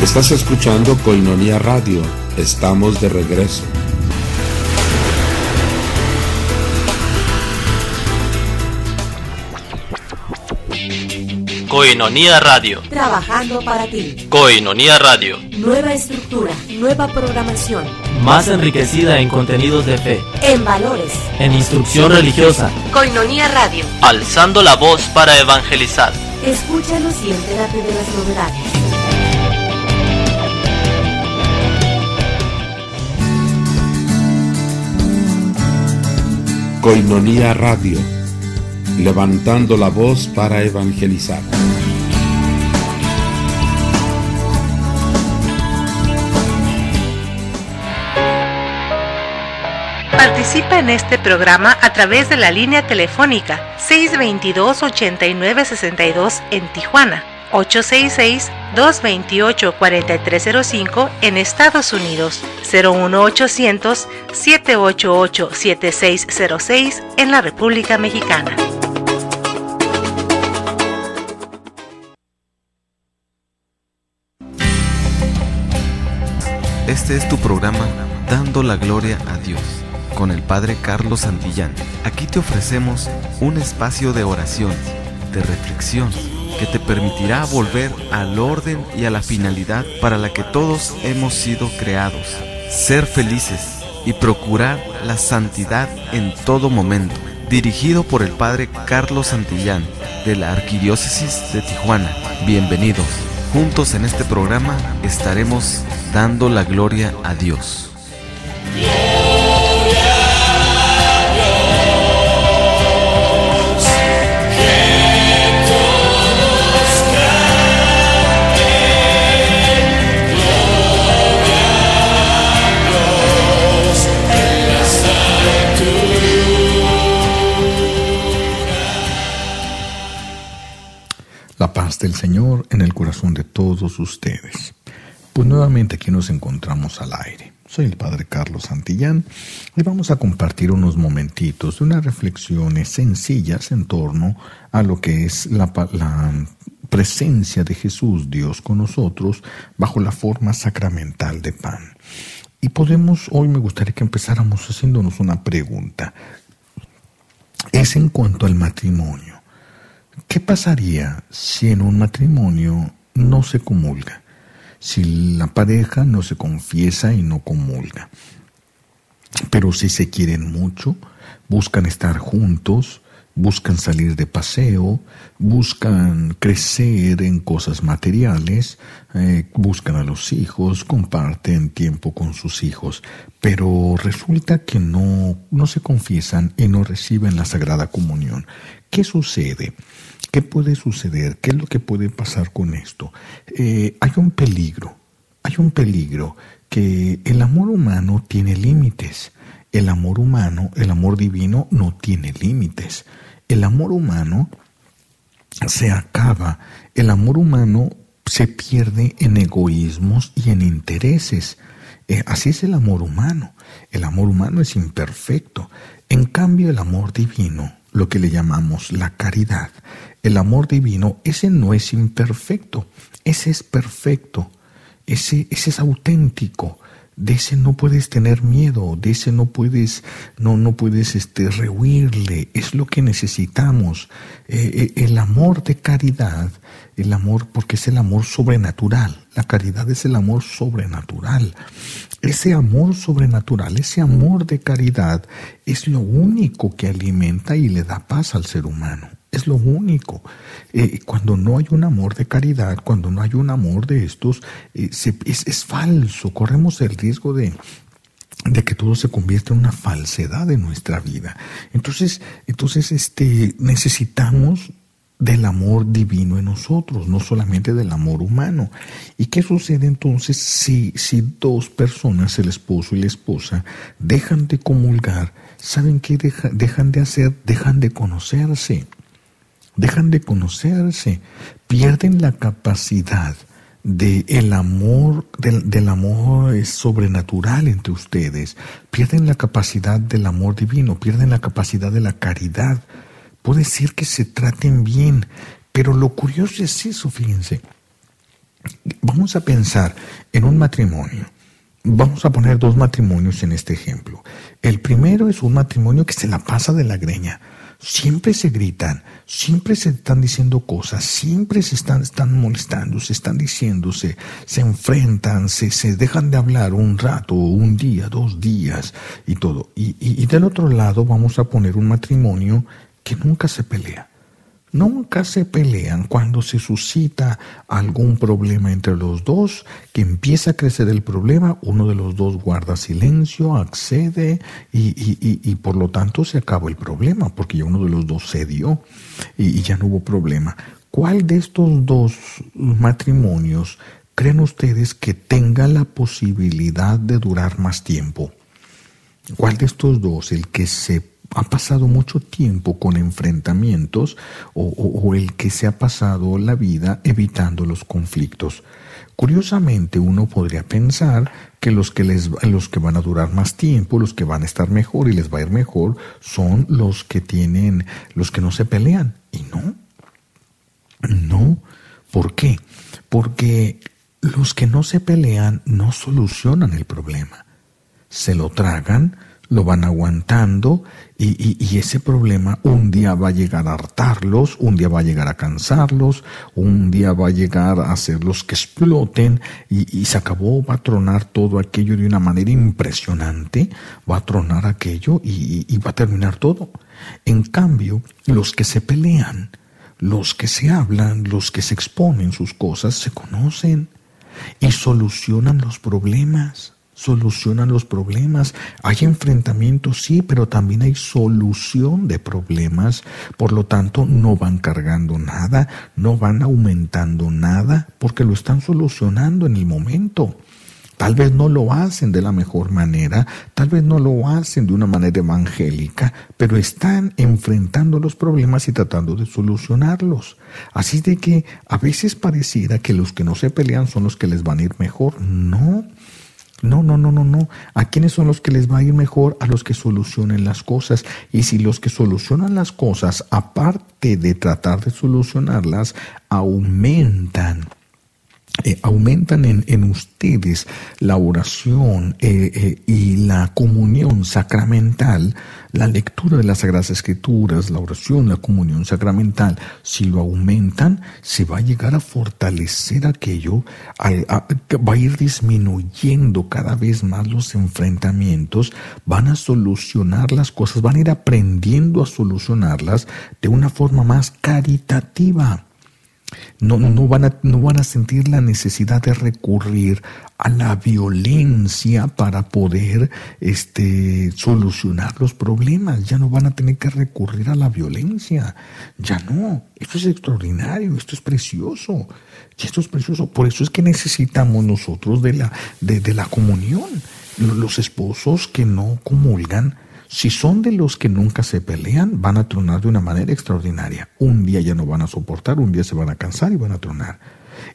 Estás escuchando Koinonia Radio. Estamos de regreso. Koinonia Radio. Trabajando para ti. Koinonia Radio. Nueva estructura, nueva programación. Más enriquecida en contenidos de fe. En valores. En instrucción religiosa. Koinonia Radio. Alzando la voz para evangelizar. Escúchanos y entérate de las novedades. Koinonia Radio. Levantando la voz para evangelizar. Participa en este programa a través de la línea telefónica 622-8962 en Tijuana, 866-228-4305 en Estados Unidos, 01800-788-7606 en la República Mexicana. Este es tu programa Dando la Gloria a Dios, con el Padre Carlos Santillán. Aquí te ofrecemos un espacio de oración, de reflexión, que te permitirá volver al orden y a la finalidad para la que todos hemos sido creados: ser felices y procurar la santidad en todo momento. Dirigido por el Padre Carlos Santillán, de la Arquidiócesis de Tijuana. Bienvenidos. Juntos en este programa estaremos dando la gloria a Dios. La paz del Señor en el corazón de todos ustedes. Pues nuevamente aquí nos encontramos al aire. Soy el Padre Carlos Santillán y vamos a compartir unos momentitos de unas reflexiones sencillas en torno a lo que es la presencia de Jesús, Dios con nosotros, bajo la forma sacramental de pan. Y hoy me gustaría que empezáramos haciéndonos una pregunta. Es en cuanto al matrimonio. ¿Qué pasaría si en un matrimonio no se comulga? Si la pareja no se confiesa y no comulga. Pero si se quieren mucho, buscan estar juntos, buscan salir de paseo, buscan crecer en cosas materiales, buscan a los hijos, comparten tiempo con sus hijos, pero resulta que no se confiesan y no reciben la Sagrada Comunión. ¿Qué sucede? ¿Qué puede suceder? ¿Qué es lo que puede pasar con esto? Hay un peligro que el amor humano tiene límites. El amor humano, el amor divino no tiene límites. El amor humano se acaba. El amor humano se pierde en egoísmos y en intereses. Así es el amor humano. El amor humano es imperfecto. En cambio, el amor divino, lo que le llamamos la caridad, el amor divino, ese no es imperfecto, ese es perfecto, ese es auténtico. De ese no puedes tener miedo, de ese no puedes rehuirle. Es lo que necesitamos. El amor de caridad, el amor, porque es el amor sobrenatural. La caridad es el amor sobrenatural. Ese amor sobrenatural, ese amor de caridad es lo único que alimenta y le da paz al ser humano. Es lo único. Cuando no hay un amor de caridad, cuando no hay un amor de estos, es falso. Corremos el riesgo de que todo se convierta en una falsedad en nuestra vida. Entonces necesitamos del amor divino en nosotros, no solamente del amor humano. ¿Y qué sucede entonces si dos personas, el esposo y la esposa, dejan de comulgar? ¿Saben qué dejan de hacer? Dejan de conocerse. Pierden la capacidad del amor sobrenatural entre ustedes, pierden la capacidad del amor divino, pierden la capacidad de la caridad. Puede ser que se traten bien, pero lo curioso es eso, fíjense. Vamos a pensar en un matrimonio. Vamos a poner 2 matrimonios en este ejemplo. El primero es un matrimonio que se la pasa de la greña. Siempre se gritan, siempre se están diciendo cosas, siempre están molestando, se están diciéndose, se enfrentan, se dejan de hablar un rato, un día, 2 días y todo. Y del otro lado vamos a poner un matrimonio que nunca se pelea. Nunca se pelean. Cuando se suscita algún problema entre los dos, que empieza a crecer el problema, uno de los dos guarda silencio, accede y por lo tanto se acaba el problema, porque ya uno de los dos cedió y ya no hubo problema. ¿Cuál de estos 2 matrimonios creen ustedes que tenga la posibilidad de durar más tiempo? ¿Cuál de estos 2? ¿El que se ha pasado mucho tiempo con enfrentamientos o el que se ha pasado la vida evitando los conflictos? Curiosamente, uno podría pensar que los que van a durar más tiempo, los que van a estar mejor y les va a ir mejor, son los que no se pelean. Y no. ¿Por qué? Porque los que no se pelean no solucionan el problema. Se lo tragan, lo van aguantando y ese problema un día va a llegar a hartarlos, un día va a llegar a cansarlos, un día va a llegar a hacerlos que exploten y se acabó, va a tronar todo aquello de una manera impresionante, va a tronar aquello y va a terminar todo. En cambio, los que se pelean, los que se hablan, los que se exponen sus cosas, se conocen y solucionan los problemas. Hay enfrentamientos, sí, pero también hay solución de problemas. Por lo tanto, no van cargando nada, no van aumentando nada, porque lo están solucionando en el momento. Tal vez no lo hacen de la mejor manera, tal vez no lo hacen de una manera evangélica, pero están enfrentando los problemas y tratando de solucionarlos. Así de que a veces pareciera que los que no se pelean son los que les van a ir mejor. No. ¿A quiénes son los que les va a ir mejor? A los que solucionen las cosas. Y si los que solucionan las cosas, aparte de tratar de solucionarlas, aumentan en ustedes la oración y la comunión sacramental, la lectura de las Sagradas Escrituras, la oración, la comunión sacramental, si lo aumentan, se va a llegar a fortalecer aquello, va a ir disminuyendo cada vez más los enfrentamientos, van a solucionar las cosas, van a ir aprendiendo a solucionarlas de una forma más caritativa. No van a sentir la necesidad de recurrir a la violencia para poder solucionar los problemas. Ya no van a tener que recurrir a la violencia. Ya no. Esto es extraordinario, esto es precioso. Y esto es precioso. Por eso es que necesitamos nosotros de la comunión. Los esposos que no comulgan, si son de los que nunca se pelean, van a tronar de una manera extraordinaria. Un día ya no van a soportar, un día se van a cansar y van a tronar.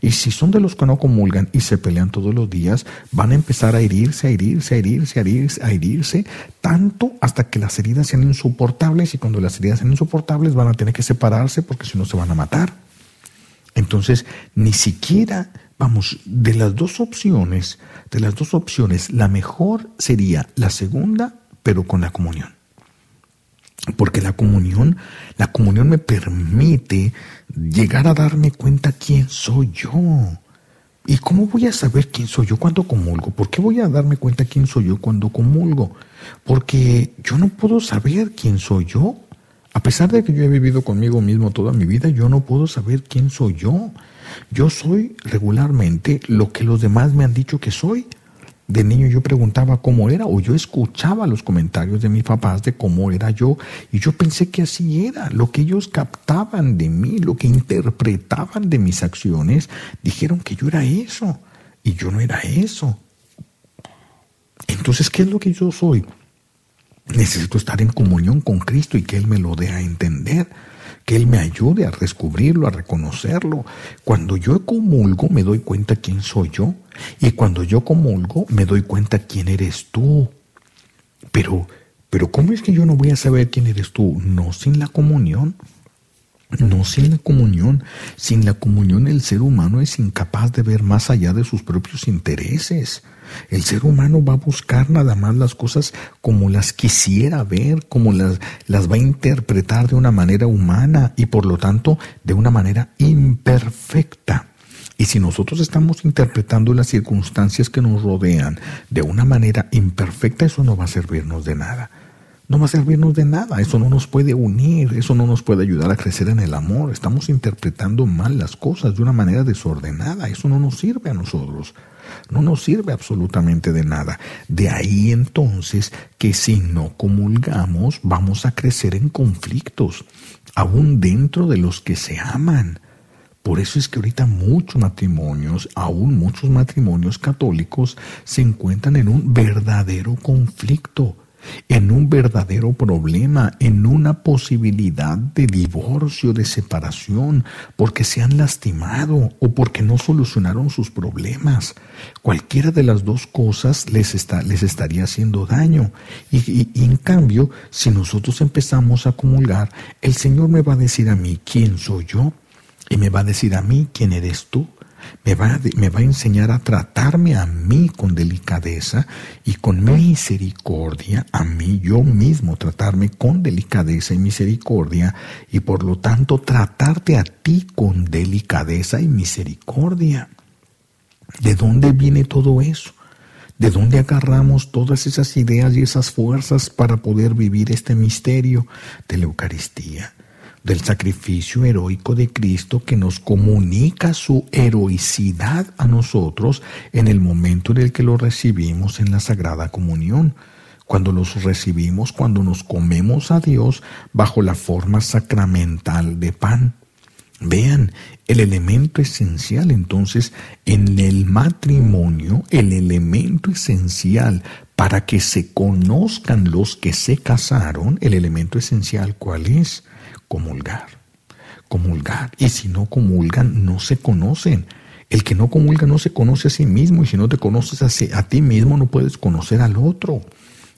Y si son de los que no comulgan y se pelean todos los días, van a empezar a herirse, tanto hasta que las heridas sean insoportables, y cuando las heridas sean insoportables van a tener que separarse porque si no se van a matar. Entonces, ni siquiera, de las dos opciones, la mejor sería la segunda, pero con la comunión. Porque la comunión me permite llegar a darme cuenta quién soy yo. ¿Y cómo voy a saber quién soy yo cuando comulgo? ¿Por qué voy a darme cuenta quién soy yo cuando comulgo? Porque yo no puedo saber quién soy yo. A pesar de que yo he vivido conmigo mismo toda mi vida, yo no puedo saber quién soy yo. Yo soy regularmente lo que los demás me han dicho que soy. De niño yo preguntaba cómo era, o yo escuchaba los comentarios de mis papás de cómo era yo, y yo pensé que así era. Lo que ellos captaban de mí, lo que interpretaban de mis acciones, dijeron que yo era eso, y yo no era eso. Entonces, ¿qué es lo que yo soy? Necesito estar en comunión con Cristo y que Él me lo dé a entender, que Él me ayude a descubrirlo, a reconocerlo. Cuando yo comulgo me doy cuenta quién soy yo, y cuando yo comulgo me doy cuenta quién eres tú. Pero ¿cómo es que yo no voy a saber quién eres tú? No sin la comunión. No sin la comunión. Sin la comunión el ser humano es incapaz de ver más allá de sus propios intereses. El ser humano va a buscar nada más las cosas como las quisiera ver, como las va a interpretar de una manera humana y por lo tanto de una manera imperfecta. Y si nosotros estamos interpretando las circunstancias que nos rodean de una manera imperfecta, eso no va a servirnos de nada. No va a servirnos de nada, eso no nos puede unir, eso no nos puede ayudar a crecer en el amor. Estamos interpretando mal las cosas de una manera desordenada, eso no nos sirve a nosotros, no nos sirve absolutamente de nada. De ahí entonces que si no comulgamos vamos a crecer en conflictos, aún dentro de los que se aman. Por eso es que ahorita muchos matrimonios, aún muchos matrimonios católicos, se encuentran en un verdadero conflicto, en un verdadero problema, en una posibilidad de divorcio, de separación, porque se han lastimado o porque no solucionaron sus problemas. Cualquiera de las dos cosas les estaría haciendo daño. Y en cambio, si nosotros empezamos a comulgar, el Señor me va a decir a mí quién soy yo y me va a decir a mí quién eres tú. Me va a enseñar a tratarme a mí con delicadeza y con misericordia, a mí yo mismo tratarme con delicadeza y misericordia y por lo tanto tratarte a ti con delicadeza y misericordia. ¿De dónde viene todo eso? ¿De dónde agarramos todas esas ideas y esas fuerzas para poder vivir este misterio de la Eucaristía? Del sacrificio heroico de Cristo que nos comunica su heroicidad a nosotros en el momento en el que lo recibimos en la Sagrada Comunión. Cuando los recibimos, cuando nos comemos a Dios bajo la forma sacramental de pan. Vean, el elemento esencial entonces en el matrimonio, el elemento esencial para que se conozcan los que se casaron, el elemento esencial, ¿cuál es? Comulgar. Y si no comulgan, no se conocen. El que no comulga no se conoce a sí mismo, y si no te conoces a ti mismo, no puedes conocer al otro.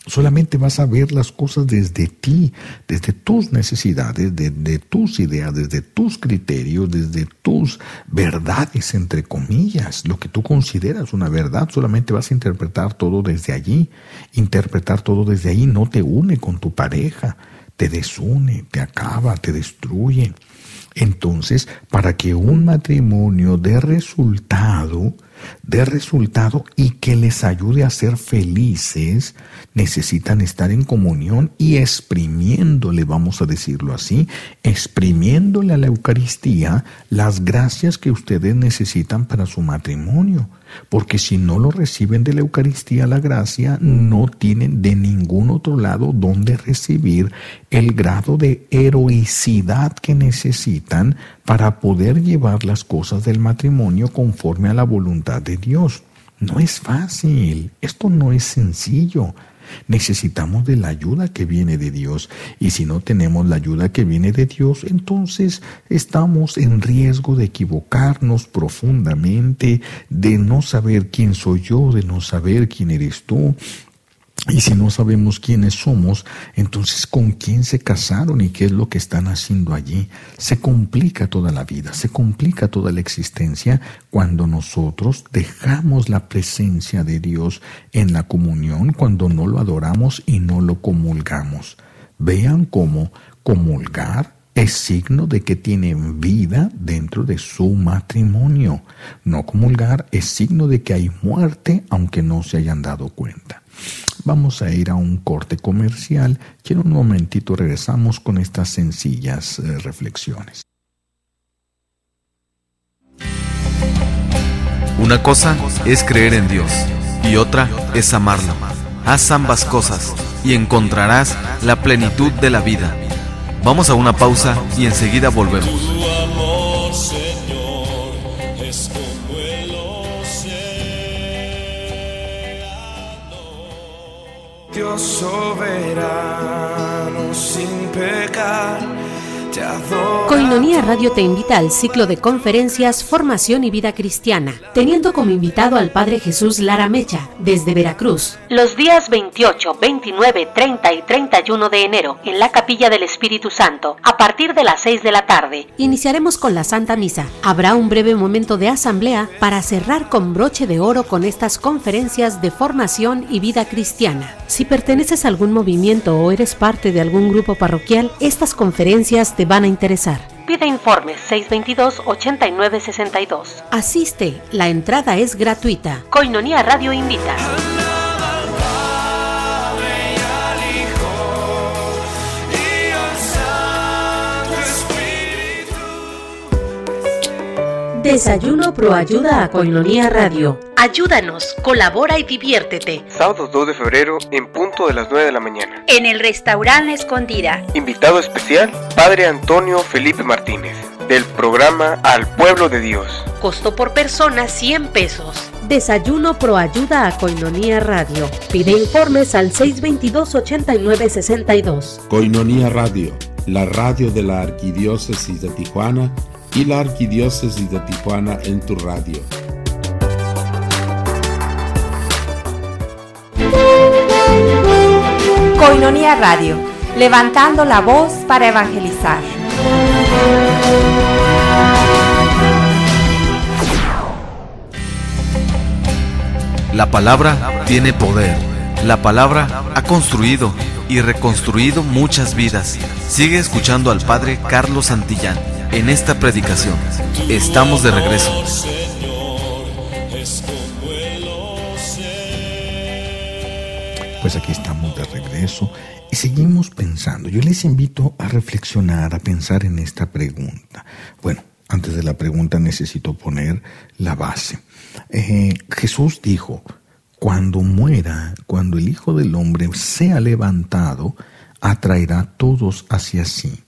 Solamente vas a ver las cosas desde ti, desde tus necesidades, desde tus ideas, desde tus criterios, desde tus verdades, entre comillas. Lo que tú consideras una verdad, solamente vas a interpretar todo desde allí. Interpretar todo desde allí no te une con tu pareja. Te desune, te acaba, te destruye. Entonces, para que un matrimonio dé resultado y que les ayude a ser felices, necesitan estar en comunión y exprimiéndole, vamos a decirlo así, exprimiéndole a la Eucaristía las gracias que ustedes necesitan para su matrimonio. Porque si no lo reciben de la Eucaristía, la gracia, no tienen de ningún otro lado donde recibir el grado de heroicidad que necesitan para poder llevar las cosas del matrimonio conforme a la voluntad de Dios. No es fácil, esto no es sencillo. Necesitamos de la ayuda que viene de Dios, y si no tenemos la ayuda que viene de Dios, entonces estamos en riesgo de equivocarnos profundamente, de no saber quién soy yo, de no saber quién eres tú. Y si no sabemos quiénes somos, entonces ¿con quién se casaron y qué es lo que están haciendo allí? Se complica toda la vida, se complica toda la existencia cuando nosotros dejamos la presencia de Dios en la comunión, cuando no lo adoramos y no lo comulgamos. Vean cómo comulgar es signo de que tienen vida dentro de su matrimonio. No comulgar es signo de que hay muerte, aunque no se hayan dado cuenta. Vamos a ir a un corte comercial y en un momentito regresamos con estas sencillas reflexiones. Una cosa es creer en Dios y otra es amarlo. Haz ambas cosas y encontrarás la plenitud de la vida. Vamos a una pausa y enseguida volvemos. Tu amor, Señor, es como el océano. Dios soberano, sin pecar, Koinonia Radio te invita al ciclo de conferencias Formación y Vida Cristiana, teniendo como invitado al Padre Jesús Lara Mecha, desde Veracruz. Los días 28, 29, 30 y 31 de enero, en la Capilla del Espíritu Santo, a partir de las 6 de la tarde. Iniciaremos con la Santa Misa. Habrá un breve momento de asamblea para cerrar con broche de oro con estas conferencias de formación y vida cristiana. Si perteneces a algún movimiento o eres parte de algún grupo parroquial, estas conferencias te van a interesar. Pide informes 622-8962. Asiste, la entrada es gratuita. Koinonia Radio invita. Desayuno Pro Ayuda a Koinonia Radio. Ayúdanos, colabora y diviértete. Sábado 2 de febrero, en punto de las 9 de la mañana. En el restaurante Escondida. Invitado especial, Padre Antonio Felipe Martínez, del programa Al Pueblo de Dios. Costo por persona 100 pesos. Desayuno Pro Ayuda a Koinonia Radio. Pide informes al 622-8962. Koinonia Radio, la radio de la Arquidiócesis de Tijuana y la Arquidiócesis de Tijuana en tu radio. Koinonia Radio, levantando la voz para evangelizar. La palabra tiene poder. La palabra ha construido y reconstruido muchas vidas. Sigue escuchando al Padre Carlos Santillán en esta predicación. Estamos de regreso. Pues aquí estamos de regreso y seguimos pensando. Yo les invito a reflexionar, a pensar en esta pregunta. Bueno, antes de la pregunta necesito poner la base. Jesús dijo: cuando muera, cuando el Hijo del Hombre sea levantado, atraerá a todos hacia sí.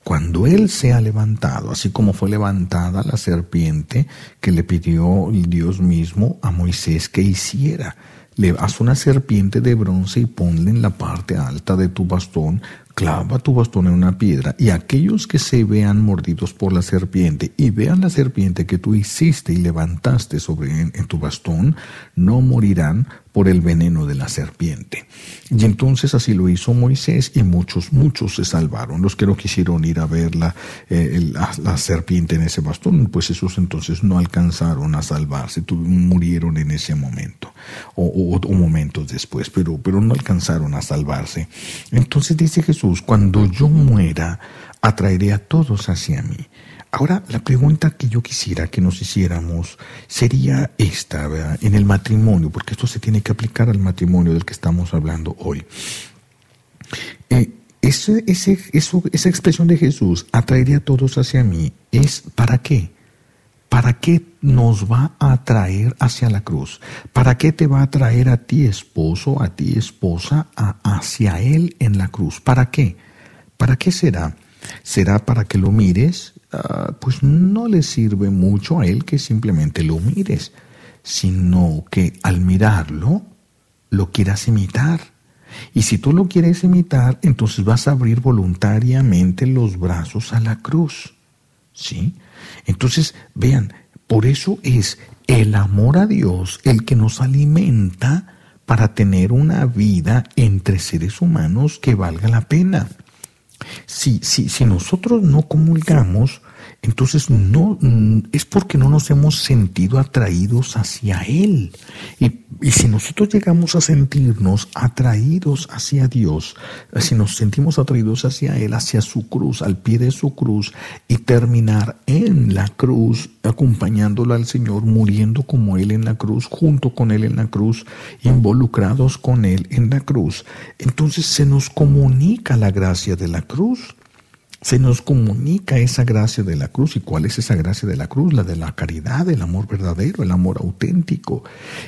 Cuando Él sea levantado, así como fue levantada la serpiente que le pidió Dios mismo a Moisés que hiciera. Le haz una serpiente de bronce y ponle en la parte alta de tu bastón, clava tu bastón en una piedra, y aquellos que se vean mordidos por la serpiente y vean la serpiente que tú hiciste y levantaste en tu bastón, no morirán por el veneno de la serpiente. Y entonces así lo hizo Moisés, y muchos se salvaron. Los que no quisieron ir a ver la serpiente en ese bastón, pues esos entonces no alcanzaron a salvarse, murieron en ese momento o momentos después, pero no alcanzaron a salvarse. Entonces dice Jesús: cuando yo muera, atraeré a todos hacia mí. Ahora, la pregunta que yo quisiera que nos hiciéramos sería esta, ¿verdad? En el matrimonio, porque esto se tiene que aplicar al matrimonio del que estamos hablando hoy. Esa expresión de Jesús, atraeré a todos hacia mí, ¿es para qué? ¿Para qué nos va a atraer hacia la cruz? ¿Para qué te va a atraer a ti, esposo, a ti, esposa, hacia Él en la cruz? ¿Para qué? ¿Para qué será? ¿Será para que lo mires? Pues no le sirve mucho a Él que simplemente lo mires, sino que al mirarlo, lo quieras imitar. Y si tú lo quieres imitar, entonces vas a abrir voluntariamente los brazos a la cruz. ¿Sí? Entonces, vean, por eso es el amor a Dios el que nos alimenta para tener una vida entre seres humanos que valga la pena. Si nosotros no comulgamos, entonces no es porque no nos hemos sentido atraídos hacia Él. Y si nosotros llegamos a sentirnos atraídos hacia Dios, si nos sentimos atraídos hacia Él, hacia su cruz, al pie de su cruz, y terminar en la cruz, acompañándolo al Señor, muriendo como Él en la cruz, junto con Él en la cruz, involucrados con Él en la cruz, entonces se nos comunica la gracia de la cruz. Se nos comunica esa gracia de la cruz. ¿Y cuál es esa gracia de la cruz? La de la caridad, el amor verdadero, el amor auténtico.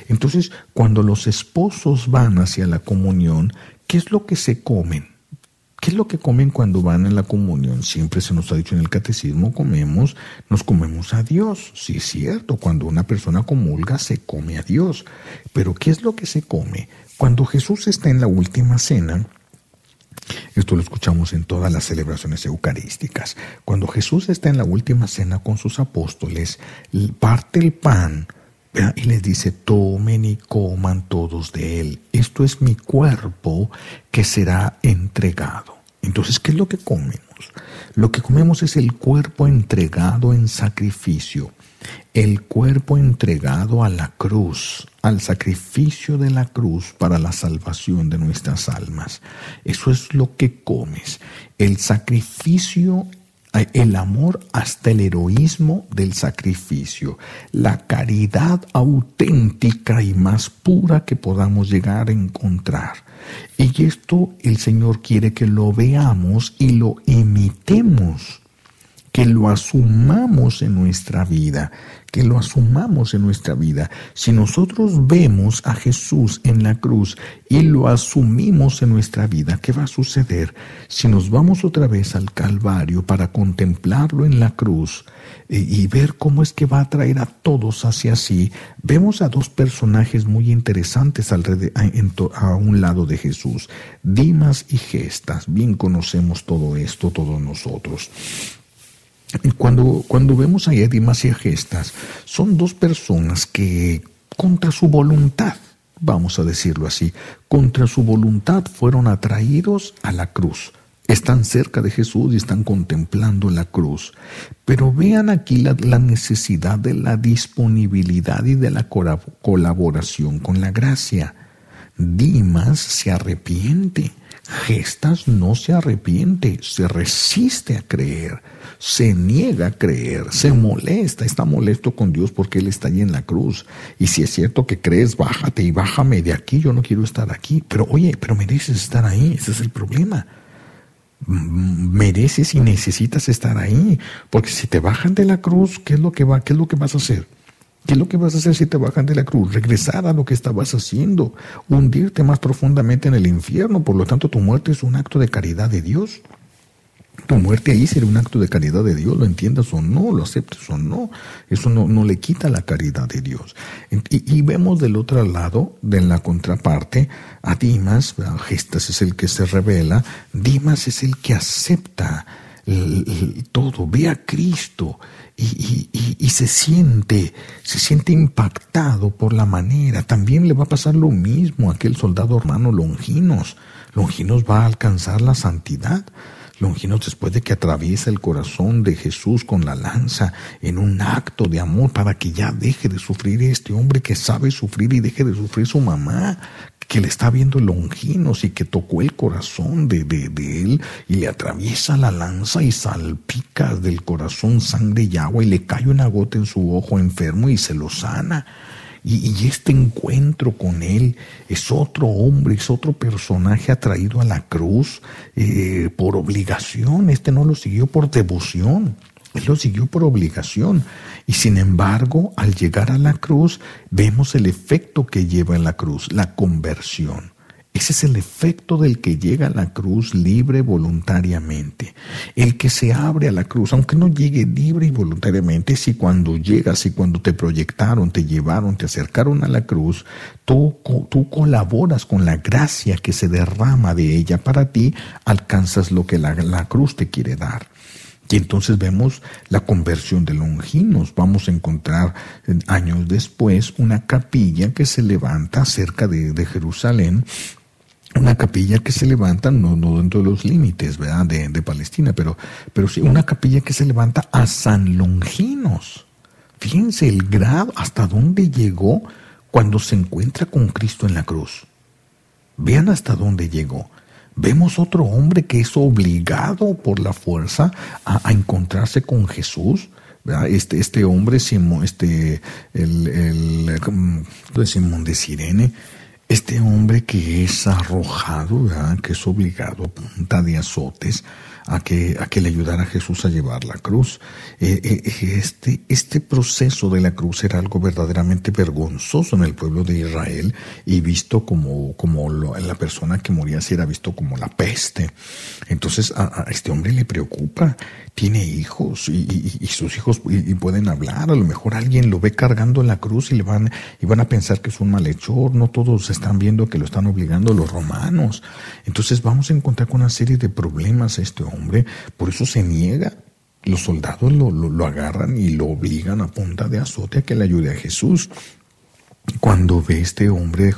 Entonces, cuando los esposos van hacia la comunión, ¿qué es lo que se comen? ¿Qué es lo que comen cuando van a la comunión? Siempre se nos ha dicho en el catecismo, nos comemos a Dios. Sí, es cierto, cuando una persona comulga se come a Dios. Pero ¿qué es lo que se come? Cuando Jesús está en la última cena, Esto lo escuchamos en todas las celebraciones eucarísticas. Cuando Jesús está en la última cena con sus apóstoles, parte el pan y les dice: tomen y coman todos de él. Esto es mi cuerpo que será entregado. Entonces, ¿qué es lo que comemos? Lo que comemos es el cuerpo entregado en sacrificio. El cuerpo entregado a la cruz, al sacrificio de la cruz para la salvación de nuestras almas. Eso es lo que comes. El sacrificio, el amor hasta el heroísmo del sacrificio. La caridad auténtica y más pura que podamos llegar a encontrar. Y esto el Señor quiere que lo veamos y lo imitemos, que lo asumamos en nuestra vida, que lo asumamos en nuestra vida. Si nosotros vemos a Jesús en la cruz y lo asumimos en nuestra vida, ¿qué va a suceder? Si nos vamos otra vez al Calvario para contemplarlo en la cruz y ver cómo es que va a traer a todos hacia sí, vemos a dos personajes muy interesantes a un lado de Jesús, Dimas y Gestas. Bien conocemos todo esto, todos nosotros. Cuando vemos a Dimas y a Gestas, son dos personas que contra su voluntad, vamos a decirlo así, contra su voluntad fueron atraídos a la cruz. Están cerca de Jesús y están contemplando la cruz. Pero vean aquí la necesidad de la disponibilidad y de la colaboración con la gracia. Dimas se arrepiente. Gestas no se arrepiente, se resiste a creer, se niega a creer, se molesta, está molesto con Dios porque Él está allí en la cruz. Y si es cierto que crees, bájate y bájame de aquí, yo no quiero estar aquí. Pero oye, pero mereces estar ahí, ese es el problema. Mereces y necesitas estar ahí, porque si te bajan de la cruz, ¿qué es lo que vas a hacer? ¿Qué es lo que vas a hacer si te bajan de la cruz? Regresar a lo que estabas haciendo, hundirte más profundamente en el infierno. Por lo tanto, tu muerte es un acto de caridad de Dios. Tu muerte ahí será un acto de caridad de Dios, lo entiendas o no, lo aceptes o no. Eso no le quita la caridad de Dios. Y vemos del otro lado, de la contraparte, a Dimas. Gestas es el que se revela, Dimas es el que acepta todo, ve a Cristo y se siente impactado por la manera. También le va a pasar lo mismo a aquel soldado hermano Longinos. Longinos va a alcanzar la santidad. Longinos, después de que atraviesa el corazón de Jesús con la lanza en un acto de amor para que ya deje de sufrir este hombre que sabe sufrir y deje de sufrir su mamá, que le está viendo Longinos y que tocó el corazón de él y le atraviesa la lanza y salpica del corazón sangre y agua y le cae una gota en su ojo enfermo y se lo sana. Y este encuentro con él es otro hombre, es otro personaje atraído a la cruz por obligación. Este no lo siguió por devoción, él lo siguió por obligación. Y sin embargo, al llegar a la cruz, vemos el efecto que lleva en la cruz, la conversión. Ese es el efecto del que llega a la cruz libre voluntariamente. El que se abre a la cruz, aunque no llegue libre y voluntariamente, si cuando llegas y cuando te proyectaron, te llevaron, te acercaron a la cruz, tú colaboras con la gracia que se derrama de ella para ti, alcanzas lo que la cruz te quiere dar. Y entonces vemos la conversión de Longinos. Vamos a encontrar años después una capilla que se levanta cerca de Jerusalén, una capilla que se levanta, no dentro de los límites, ¿verdad?, de Palestina, pero sí una capilla que se levanta a San Longinos. Fíjense el grado, hasta dónde llegó cuando se encuentra con Cristo en la cruz. Vean hasta dónde llegó. Vemos otro hombre que es obligado por la fuerza a encontrarse con Jesús, ¿verdad? Este hombre, Simón de Cirene, este hombre que es arrojado, ¿verdad?, que es obligado a punta de azotes a que le ayudara a Jesús a llevar la cruz. Este proceso de la cruz era algo verdaderamente vergonzoso en el pueblo de Israel y visto como la persona que moría así era visto como la peste. Entonces a este hombre le preocupa, tiene hijos y sus hijos y pueden hablar. A lo mejor alguien lo ve cargando en la cruz y van a pensar que es un malhechor. No todos están viendo que lo están obligando los romanos. Entonces vamos a encontrar con una serie de problemas a este hombre. Por eso se niega. Los soldados lo agarran y lo obligan a punta de azote a que le ayude a Jesús. Cuando ve este hombre,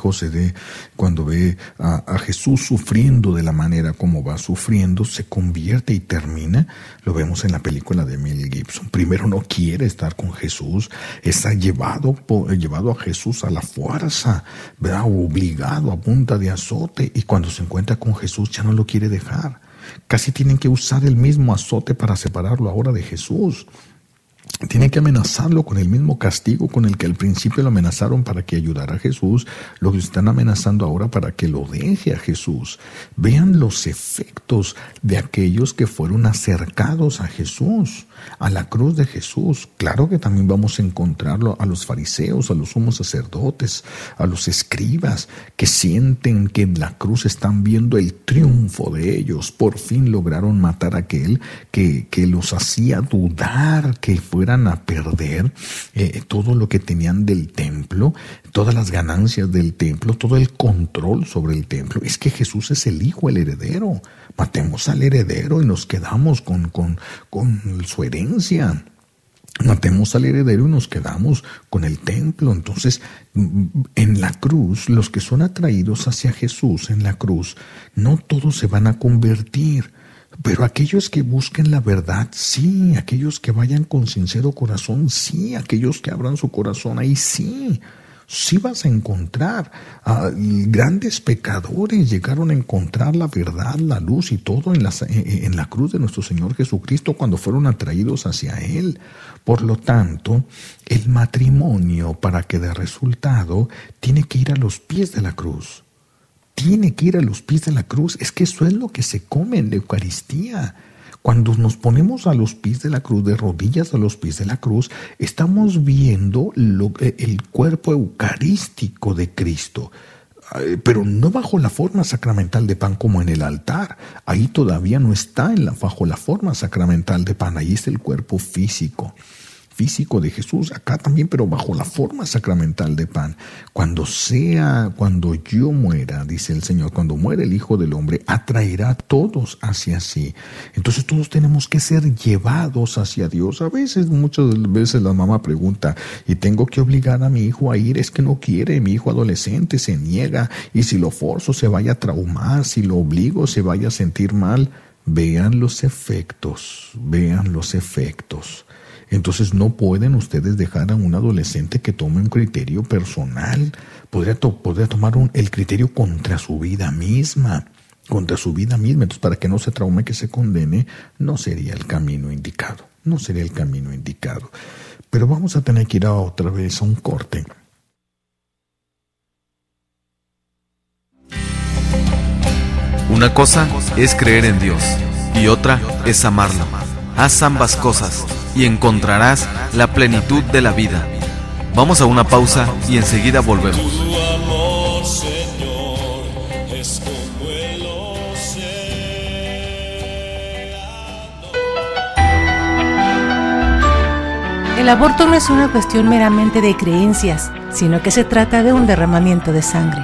cuando ve a Jesús sufriendo de la manera como va sufriendo, se convierte y termina. Lo vemos en la película de Mel Gibson. Primero no quiere estar con Jesús, está llevado a Jesús a la fuerza, ¿verdad? Obligado a punta de azote, y cuando se encuentra con Jesús ya no lo quiere dejar. Casi tienen que usar el mismo azote para separarlo ahora de Jesús. Tienen que amenazarlo con el mismo castigo con el que al principio lo amenazaron para que ayudara a Jesús. Lo están amenazando ahora para que lo deje a Jesús. Vean los efectos de aquellos que fueron acercados a Jesús, a la cruz de Jesús. Claro que también vamos a encontrarlo a los fariseos, a los sumos sacerdotes, a los escribas, que sienten que en la cruz están viendo el triunfo de ellos. Por fin lograron matar a aquel que los hacía dudar que fueran a perder todo lo que tenían del templo, todas las ganancias del templo, todo el control sobre el templo. Es que Jesús es el hijo, el heredero. Matemos al heredero y nos quedamos con su herencia. Matemos al heredero y nos quedamos con el templo. Entonces, en la cruz, los que son atraídos hacia Jesús en la cruz, no todos se van a convertir. Pero aquellos que busquen la verdad, sí. Aquellos que vayan con sincero corazón, sí. Aquellos que abran su corazón, ahí sí. Sí vas a encontrar. Grandes pecadores llegaron a encontrar la verdad, la luz y todo en la cruz de nuestro Señor Jesucristo cuando fueron atraídos hacia Él. Por lo tanto, el matrimonio, para que dé resultado, tiene que ir a los pies de la cruz. Tiene que ir a los pies de la cruz. Es que eso es lo que se come en la Eucaristía. Cuando nos ponemos a los pies de la cruz, de rodillas a los pies de la cruz, estamos viendo el cuerpo eucarístico de Cristo. Pero no bajo la forma sacramental de pan como en el altar. Ahí todavía no está bajo la forma sacramental de pan. Ahí está el cuerpo físico de Jesús, acá también, pero bajo la forma sacramental de pan. Cuando yo muera, dice el Señor, cuando muera el Hijo del Hombre, atraerá a todos hacia sí. Entonces todos tenemos que ser llevados hacia Dios. Muchas veces la mamá pregunta, ¿y tengo que obligar a mi hijo a ir? Es que no quiere, mi hijo adolescente se niega, y si lo forzo se vaya a traumar, si lo obligo se vaya a sentir mal. Vean los efectos. Entonces no pueden ustedes dejar a un adolescente que tome un criterio personal. Podría tomar el criterio contra su vida misma. Entonces, para que no se traume, que se condene, no sería el camino indicado. Pero vamos a tener que ir otra vez a un corte. Una cosa es creer en Dios y otra es amarlo. Haz ambas cosas y encontrarás la plenitud de la vida. Vamos a una pausa y enseguida volvemos. Tu amor, Señor, es como el océano. El aborto no es una cuestión meramente de creencias, sino que se trata de un derramamiento de sangre.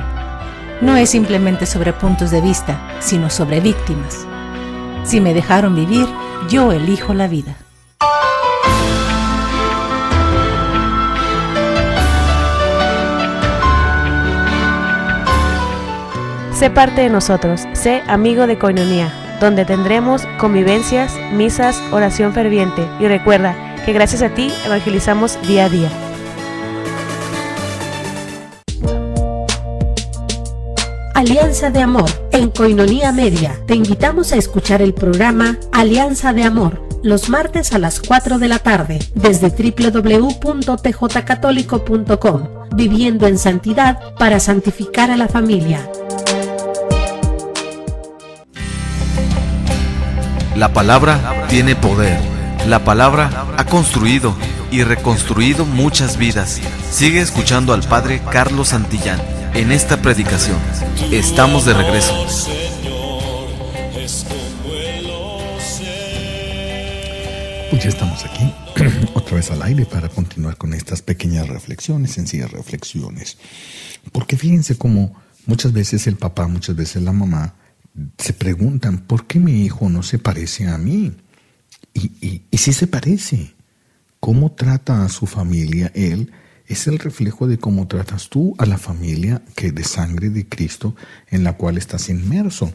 No es simplemente sobre puntos de vista, sino sobre víctimas. Si me dejaron vivir, yo elijo la vida. Sé parte de nosotros, sé amigo de Koinonía, donde tendremos convivencias, misas, oración ferviente, y recuerda que gracias a ti evangelizamos día a día. Alianza de Amor en Koinonía Media. Te invitamos a escuchar el programa Alianza de Amor los martes a las 4 de la tarde desde www.tjcatólico.com. Viviendo en santidad para santificar a la familia. La palabra tiene poder. La palabra ha construido y reconstruido muchas vidas. Sigue escuchando al Padre Carlos Santillán en esta predicación. Estamos de regreso. Pues ya estamos aquí, otra vez al aire, para continuar con estas pequeñas reflexiones, sencillas reflexiones. Porque fíjense cómo muchas veces el papá, muchas veces la mamá se preguntan, ¿por qué mi hijo no se parece a mí? Y sí se parece. ¿Cómo trata a su familia él? Es el reflejo de cómo tratas tú a la familia que de sangre de Cristo en la cual estás inmerso.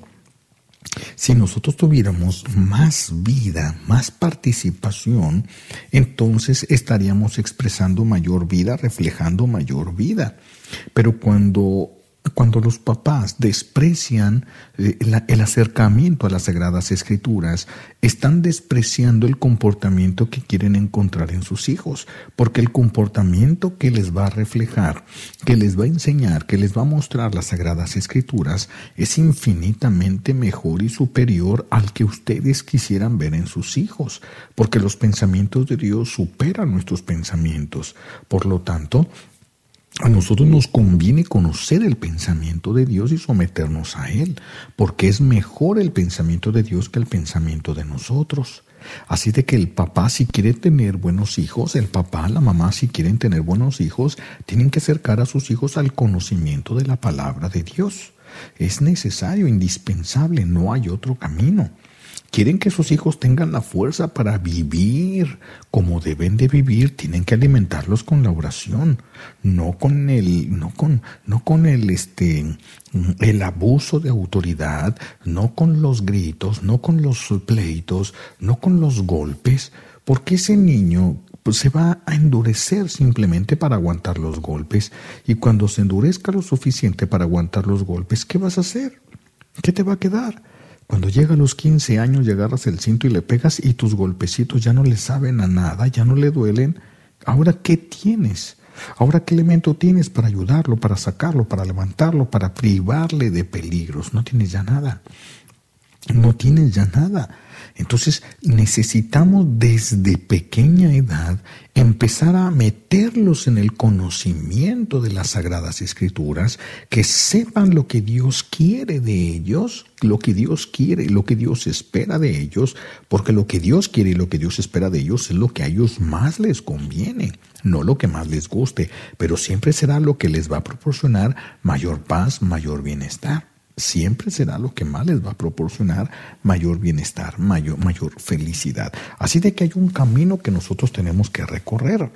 Si nosotros tuviéramos más vida, más participación, entonces estaríamos expresando mayor vida, reflejando mayor vida. Pero cuando los papás desprecian el acercamiento a las Sagradas Escrituras, están despreciando el comportamiento que quieren encontrar en sus hijos, porque el comportamiento que les va a reflejar, que les va a enseñar, que les va a mostrar las Sagradas Escrituras, es infinitamente mejor y superior al que ustedes quisieran ver en sus hijos, porque los pensamientos de Dios superan nuestros pensamientos. Por lo tanto, a nosotros nos conviene conocer el pensamiento de Dios y someternos a Él, porque es mejor el pensamiento de Dios que el pensamiento de nosotros. Así de que el papá, si quiere tener buenos hijos, el papá, la mamá, si quieren tener buenos hijos, tienen que acercar a sus hijos al conocimiento de la palabra de Dios. Es necesario, indispensable, no hay otro camino. Quieren que sus hijos tengan la fuerza para vivir como deben de vivir, tienen que alimentarlos con la oración, no con el abuso de autoridad, no con los gritos, no con los pleitos, no con los golpes, porque ese niño se va a endurecer simplemente para aguantar los golpes, y cuando se endurezca lo suficiente para aguantar los golpes, ¿qué vas a hacer? ¿Qué te va a quedar? Cuando llega a los 15 años y agarras el cinto y le pegas y tus golpecitos ya no le saben a nada, ya no le duelen, ¿ahora qué tienes? ¿Ahora qué elemento tienes para ayudarlo, para sacarlo, para levantarlo, para privarle de peligros? No tienes ya nada. No tienes ya nada. Entonces necesitamos desde pequeña edad empezar a meterlos en el conocimiento de las Sagradas Escrituras, que sepan lo que Dios quiere de ellos, lo que Dios quiere y lo que Dios espera de ellos, porque lo que Dios quiere y lo que Dios espera de ellos es lo que a ellos más les conviene, no lo que más les guste, pero siempre será lo que les va a proporcionar mayor paz, mayor bienestar. Siempre será lo que más les va a proporcionar mayor bienestar, mayor felicidad. Así de que hay un camino que nosotros tenemos que recorrer.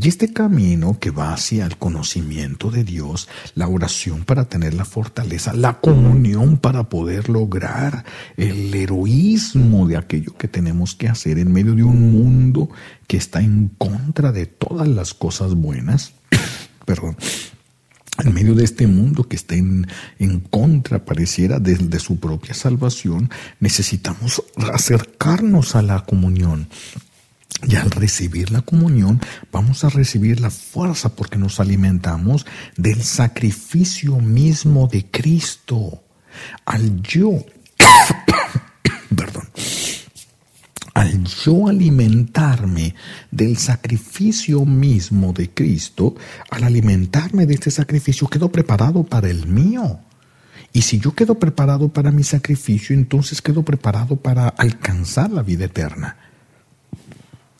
Y este camino que va hacia el conocimiento de Dios, la oración para tener la fortaleza, la comunión para poder lograr el heroísmo de aquello que tenemos que hacer en medio de un mundo que está en contra de todas las cosas buenas. Perdón. En medio de este mundo que está en contra, pareciera, de su propia salvación, necesitamos acercarnos a la comunión. Y al recibir la comunión, vamos a recibir la fuerza porque nos alimentamos del sacrificio mismo de Cristo. Al yo alimentarme del sacrificio mismo de Cristo, al alimentarme de este sacrificio, quedo preparado para el mío. Y si yo quedo preparado para mi sacrificio, entonces quedo preparado para alcanzar la vida eterna.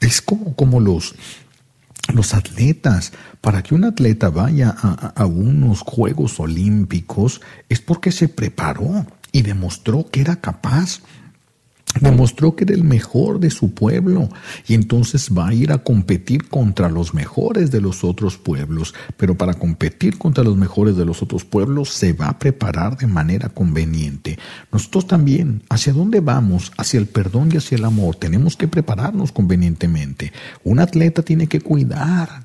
Es como los atletas. Para que un atleta vaya a unos Juegos Olímpicos es porque se preparó y demostró que era capaz. Demostró que era el mejor de su pueblo y entonces va a ir a competir contra los mejores de los otros pueblos. Pero para competir contra los mejores de los otros pueblos se va a preparar de manera conveniente. Nosotros también, ¿hacia dónde vamos? Hacia el perdón y hacia el amor. Tenemos que prepararnos convenientemente. Un atleta tiene que cuidarse,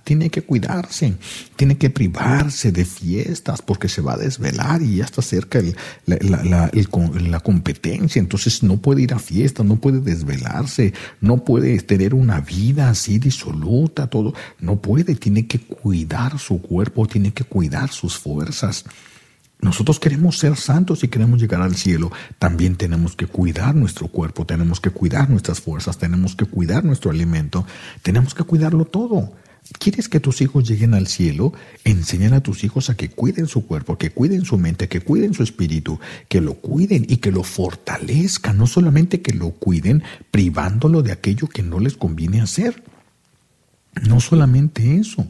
tiene que privarse de fiestas porque se va a desvelar y ya está cerca la competencia. Entonces no puede ir a fiestas, no puede desvelarse, no puede tener una vida así disoluta, todo. No puede, tiene que cuidar su cuerpo, tiene que cuidar sus fuerzas. Nosotros queremos ser santos y queremos llegar al cielo. También tenemos que cuidar nuestro cuerpo, tenemos que cuidar nuestras fuerzas, tenemos que cuidar nuestro alimento, tenemos que cuidarlo todo. ¿Quieres que tus hijos lleguen al cielo? Enseñan a tus hijos a que cuiden su cuerpo, que cuiden su mente, que cuiden su espíritu, que lo cuiden y que lo fortalezcan. No solamente que lo cuiden privándolo de aquello que no les conviene hacer. No solamente eso,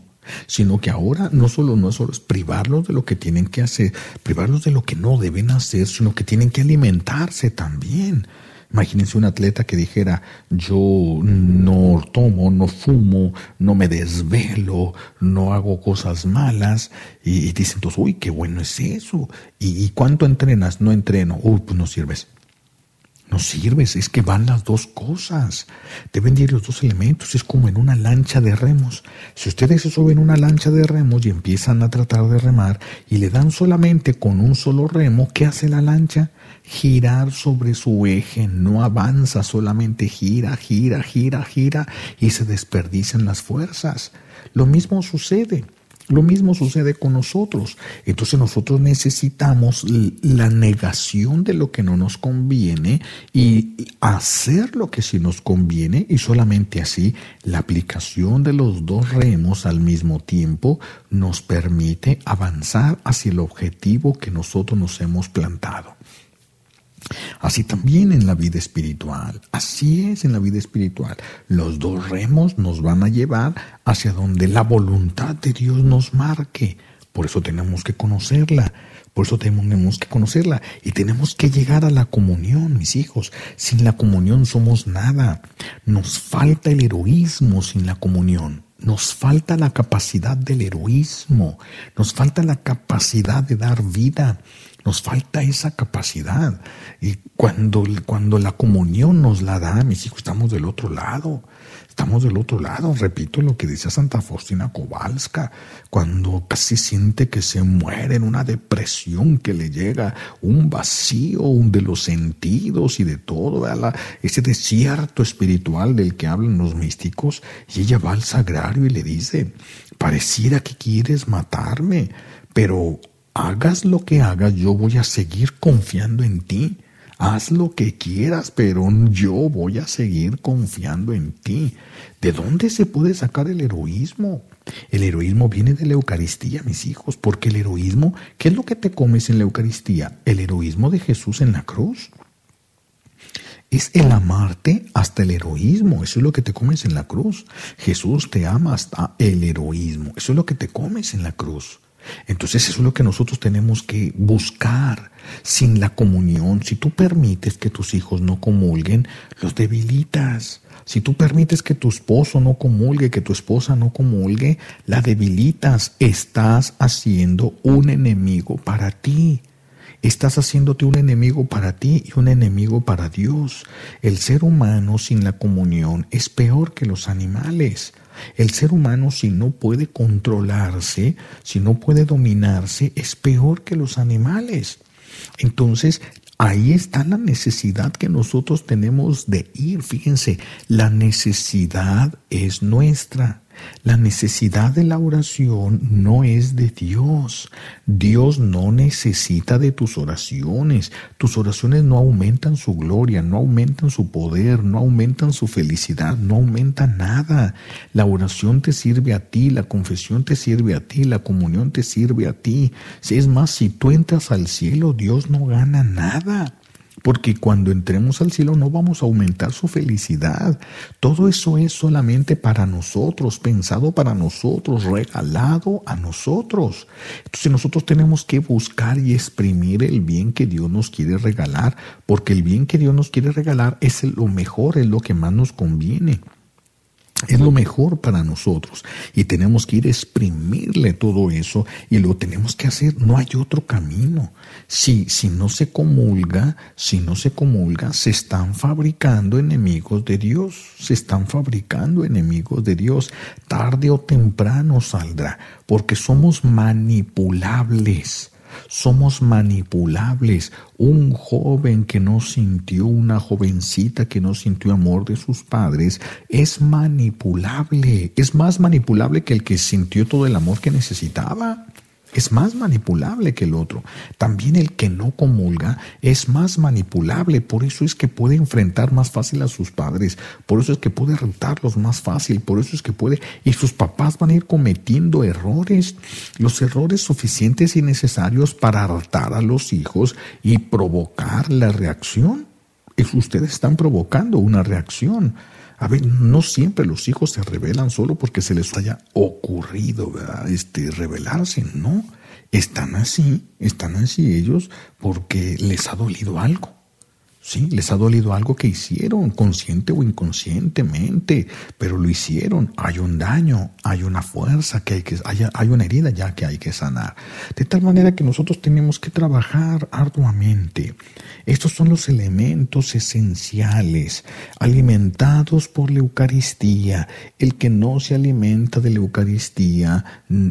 sino que ahora no solo es privarlos de lo que tienen que hacer, privarlos de lo que no deben hacer, sino que tienen que alimentarse también. Imagínense un atleta que dijera, yo no tomo, no fumo, no me desvelo, no hago cosas malas, y dicen entonces, uy, qué bueno es eso. ¿Y cuánto entrenas? No entreno. Uy, pues no sirves. No sirves, es que van las dos cosas. Deben ir los dos elementos, es como en una lancha de remos. Si ustedes se suben una lancha de remos y empiezan a tratar de remar y le dan solamente con un solo remo, ¿qué hace la lancha? Girar sobre su eje, no avanza, solamente gira y se desperdician las fuerzas. Lo mismo sucede con nosotros. Entonces nosotros necesitamos la negación de lo que no nos conviene y hacer lo que sí nos conviene, y solamente así la aplicación de los dos remos al mismo tiempo nos permite avanzar hacia el objetivo que nosotros nos hemos plantado. Así también en la vida espiritual, así es en la vida espiritual. Los dos remos nos van a llevar hacia donde la voluntad de Dios nos marque. Por eso tenemos que conocerla, y tenemos que llegar a la comunión, mis hijos. Sin la comunión somos nada. Nos falta el heroísmo sin la comunión. Nos falta la capacidad del heroísmo, nos falta la capacidad de dar vida. Nos falta esa capacidad. Y cuando la comunión nos la da, mis hijos, estamos del otro lado. Repito lo que dice Santa Faustina Kowalska, cuando casi siente que se muere en una depresión, que le llega un vacío de los sentidos y de todo, ese desierto espiritual del que hablan los místicos, y ella va al sagrario y le dice, pareciera que quieres matarme, pero hagas lo que hagas, yo voy a seguir confiando en ti. Haz lo que quieras, pero yo voy a seguir confiando en ti. ¿De dónde se puede sacar el heroísmo? El heroísmo viene de la Eucaristía, mis hijos, porque el heroísmo, ¿qué es lo que te comes en la Eucaristía? El heroísmo de Jesús en la cruz. Es el amarte hasta el heroísmo, eso es lo que te comes en la cruz. Jesús te ama hasta el heroísmo, eso es lo que te comes en la cruz. Entonces eso es lo que nosotros tenemos que buscar. Sin la comunión, si tú permites que tus hijos no comulguen, los debilitas. Si tú permites que tu esposo no comulgue, que tu esposa no comulgue, la debilitas. Estás haciendo un enemigo para ti. Estás haciéndote un enemigo para ti y un enemigo para Dios. El ser humano sin la comunión es peor que los animales. El ser humano, si no puede controlarse, si no puede dominarse, es peor que los animales. Entonces, ahí está la necesidad que nosotros tenemos de ir. Fíjense, la necesidad es nuestra. La necesidad de la oración no es de Dios. Dios no necesita de tus oraciones. Tus oraciones no aumentan su gloria, no aumentan su poder, no aumentan su felicidad, no aumentan nada. La oración te sirve a ti, la confesión te sirve a ti, la comunión te sirve a ti. Es más, si tú entras al cielo, Dios no gana nada. Porque cuando entremos al cielo no vamos a aumentar su felicidad. Todo eso es solamente para nosotros, pensado para nosotros, regalado a nosotros. Entonces nosotros tenemos que buscar y exprimir el bien que Dios nos quiere regalar, porque el bien que Dios nos quiere regalar es lo mejor, es lo que más nos conviene. Es lo mejor para nosotros y tenemos que ir a exprimirle todo eso y lo tenemos que hacer. No hay otro camino. Si no se comulga, se están fabricando enemigos de Dios. Tarde o temprano saldrá, porque somos manipulables. Un joven que no sintió, una jovencita que no sintió amor de sus padres, es manipulable. Es más manipulable que el que sintió todo el amor que necesitaba. es más manipulable que el otro. También el que no comulga es más manipulable, por eso es que puede enfrentar más fácil a sus padres, por eso es que puede retarlos más fácil, por eso es que puede, y sus papás van a ir cometiendo errores, los errores suficientes y necesarios para hartar a los hijos y provocar la reacción. Ustedes están provocando una reacción. A ver, no siempre los hijos se rebelan solo porque se les haya ocurrido, ¿verdad? Rebelarse, no. Están así ellos porque les ha dolido algo. Sí, les ha dolido algo que hicieron, consciente o inconscientemente, pero lo hicieron. Hay un daño, hay una fuerza hay una herida ya que hay que sanar. De tal manera que nosotros tenemos que trabajar arduamente. Estos son los elementos esenciales, alimentados por la Eucaristía. El que no se alimenta de la Eucaristía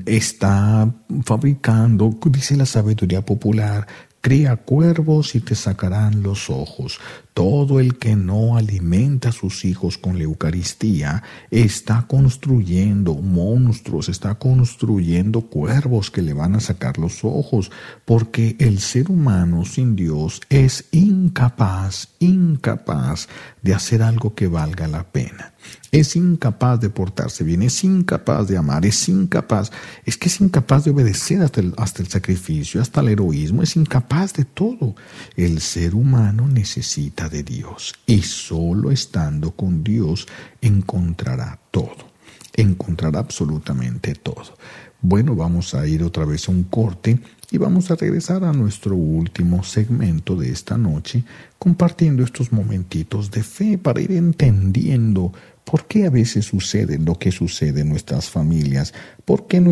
está fabricando, dice la sabiduría popular, cría cuervos y te sacarán los ojos. Todo el que no alimenta a sus hijos con la Eucaristía está construyendo monstruos, está construyendo cuervos que le van a sacar los ojos, porque el ser humano sin Dios es incapaz de hacer algo que valga la pena. Es incapaz de portarse bien, es incapaz de amar, es incapaz de obedecer hasta el sacrificio, hasta el heroísmo, es incapaz de todo. El ser humano necesita de Dios y solo estando con Dios encontrará todo, encontrará absolutamente todo. Bueno, vamos a ir otra vez a un corte y vamos a regresar a nuestro último segmento de esta noche, compartiendo estos momentitos de fe para ir entendiendo por qué a veces sucede lo que sucede en nuestras familias, por qué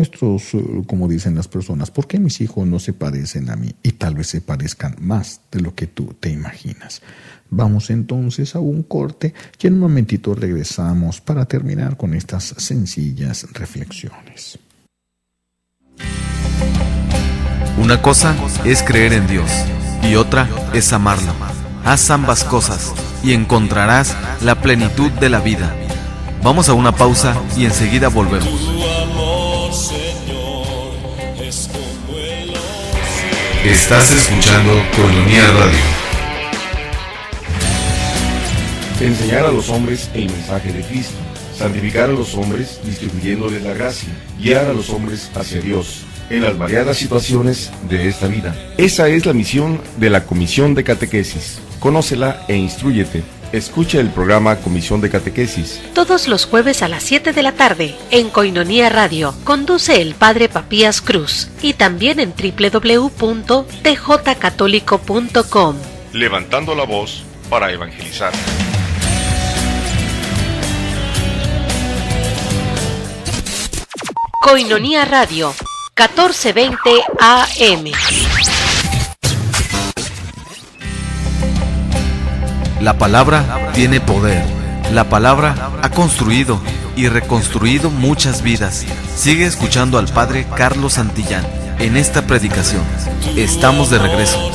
como dicen las personas, por qué mis hijos no se parecen a mí y tal vez se parezcan más de lo que tú te imaginas. Vamos entonces a un corte y en un momentito regresamos para terminar con estas sencillas reflexiones. Una cosa es creer en Dios y otra es amarlo. Haz ambas cosas y encontrarás la plenitud de la vida. Vamos a una pausa y enseguida volvemos. Estás escuchando Koinonia Radio. Enseñar a los hombres el mensaje de Cristo, santificar a los hombres distribuyéndoles la gracia, guiar a los hombres hacia Dios en las variadas situaciones de esta vida. Esa es la misión de la Comisión de Catequesis. Conócela e instrúyete. Escucha el programa Comisión de Catequesis. Todos los jueves a las 7 de la tarde en Koinonia Radio. Conduce el Padre Papías Cruz y también en www.tjcatólico.com. Levantando la voz para evangelizar. Koinonia Radio, 1420 AM. La palabra tiene poder. La palabra ha construido y reconstruido muchas vidas. Sigue escuchando al Padre Carlos Santillán en esta predicación. Estamos de regreso.